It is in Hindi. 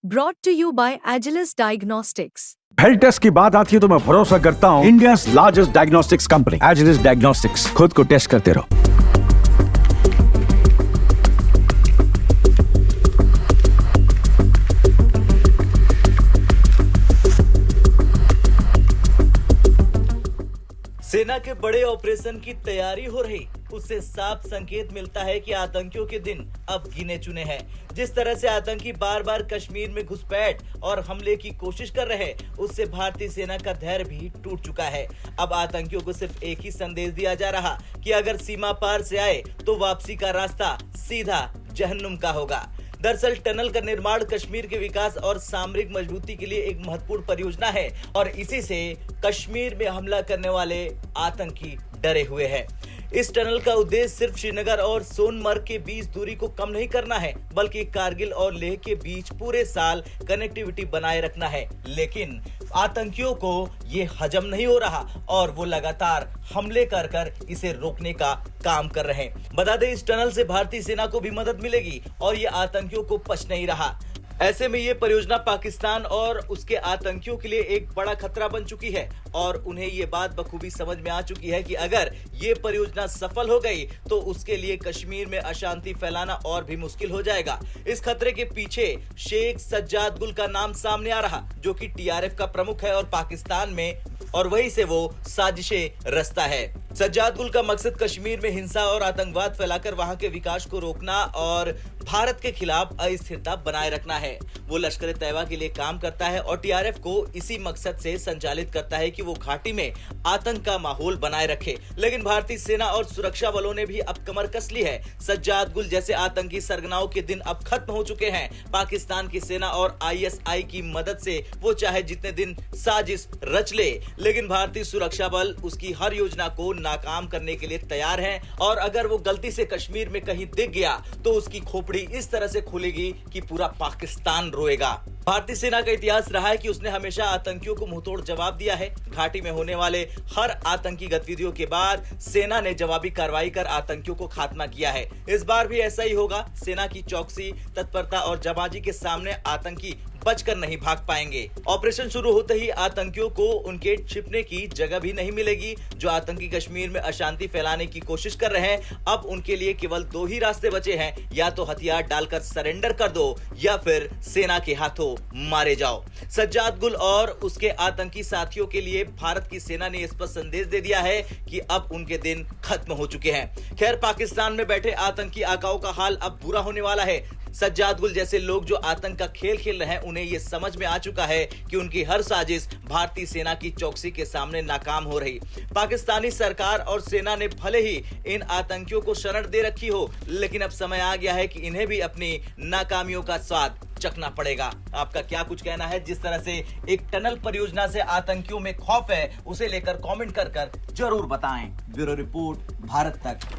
Brought to you by Agilus Diagnostics. Health test की बात आती है तो मैं भरोसा करता हूँ India largest diagnostics company Agilus diagnostics. खुद को टेस्ट करते रहो। सेना के बड़े ऑपरेशन की तैयारी हो रही, उससे साफ संकेत मिलता है कि आतंकियों के दिन अब गिने चुने हैं। जिस तरह से आतंकी बार बार कश्मीर में घुसपैठ और हमले की कोशिश कर रहे हैं, उससे भारतीय सेना का धैर्य भी टूट चुका है। अब आतंकियों को सिर्फ एक ही संदेश दिया जा रहा कि अगर सीमा पार से आए तो वापसी का रास्ता सीधा जहन्नुम का होगा। दरअसल टनल का निर्माण कश्मीर के विकास और सामरिक मजबूती के लिए एक महत्वपूर्ण परियोजना है और इसी से कश्मीर में हमला करने वाले आतंकी डरे हुए हैं। इस टनल का उद्देश्य सिर्फ श्रीनगर और सोनमर्ग के बीच दूरी को कम नहीं करना है, बल्कि कारगिल और लेह के बीच पूरे साल कनेक्टिविटी बनाए रखना है। लेकिन आतंकियों को ये हजम नहीं हो रहा और वो लगातार हमले कर कर इसे रोकने का काम कर रहे हैं। बता दें, इस टनल से भारतीय सेना को भी मदद मिलेगी और ये आतंकियों को पच नहीं रहा। ऐसे में ये परियोजना पाकिस्तान और उसके आतंकियों के लिए एक बड़ा खतरा बन चुकी है और उन्हें ये बात बखूबी समझ में आ चुकी है कि अगर ये परियोजना सफल हो गई तो उसके लिए कश्मीर में अशांति फैलाना और भी मुश्किल हो जाएगा। इस खतरे के पीछे शेख सज्जाद गुल का नाम सामने आ रहा, जो कि टीआरएफ का प्रमुख है और पाकिस्तान में और वहीं से वो साजिशें रचता है। सज्जाद गुल का मकसद कश्मीर में हिंसा और आतंकवाद फैलाकर वहां के विकास को रोकना और भारत के खिलाफ अस्थिरता बनाए रखना है। वो लश्कर तैयबा के लिए काम करता है और टीआरएफ को इसी मकसद से संचालित करता है कि वो घाटी में आतंक का माहौल बनाए रखे। लेकिन भारतीय सेना और सुरक्षा बलों ने भी अब कमर कस ली है। सज्जाद गुल जैसे आतंकी सरगनाओं के दिन अब खत्म हो चुके हैं। पाकिस्तान की सेना और आईएसआई की मदद से वो चाहे जितने दिन साजिश रच ले, लेकिन भारतीय सुरक्षा बल उसकी हर योजना को नाकाम करने के लिए तैयार हैं और अगर वो गलती से कश्मीर में कहीं दिख गया तो उसकी खोपड़ी इस तरह से खुलेगी कि पूरा पाकिस्तान रोएगा। भारतीय सेना का इतिहास रहा है कि उसने हमेशा आतंकियों को मुंहतोड़ जवाब दिया है। घाटी में होने वाले हर आतंकी गतिविधियों के बाद सेना ने जवाबी कार्रवाई कर आतंकियों को खात्मा किया है। इस बार भी ऐसा ही होगा। सेना की चौकसी, तत्परता और जाबाजी के सामने आतंकी बचकर नहीं भाग पाएंगे। ऑपरेशन शुरू होते ही आतंकियों को उनके छिपने की जगह भी नहीं मिलेगी। जो आतंकी कश्मीर में अशांति फैलाने की कोशिश कर रहे हैं, अब उनके लिए केवल दो ही रास्ते बचे हैं, या तो हथियार डालकर सरेंडर कर दो या फिर सेना के हाथों मारे जाओ। सज्जाद गुल और उसके आतंकी साथियों के लिए भारत की सेना ने स्पष्ट संदेश दे दिया है कि अब उनके दिन खत्म हो चुके हैं। खैर, पाकिस्तान में बैठे आतंकी आकाओं का हाल अब बुरा होने वाला है। सज्जाद गुल जैसे लोग जो आतंक का खेल खेल रहे हैं, उन्हें यह समझ में आ चुका है कि उनकी हर साजिश भारतीय सेना की चौकसी के सामने नाकाम हो रही। पाकिस्तानी सरकार और सेना ने भले ही इन आतंकियों को शरण दे रखी हो, लेकिन अब समय आ गया है कि इन्हें भी अपनी नाकामियों का स्वाद चखना पड़ेगा। आपका क्या कुछ कहना है? जिस तरह से एक टनल परियोजना से आतंकियों में खौफ है, उसे लेकर कमेंट कर जरूर बताएं। ब्यूरो रिपोर्ट, भारत तक।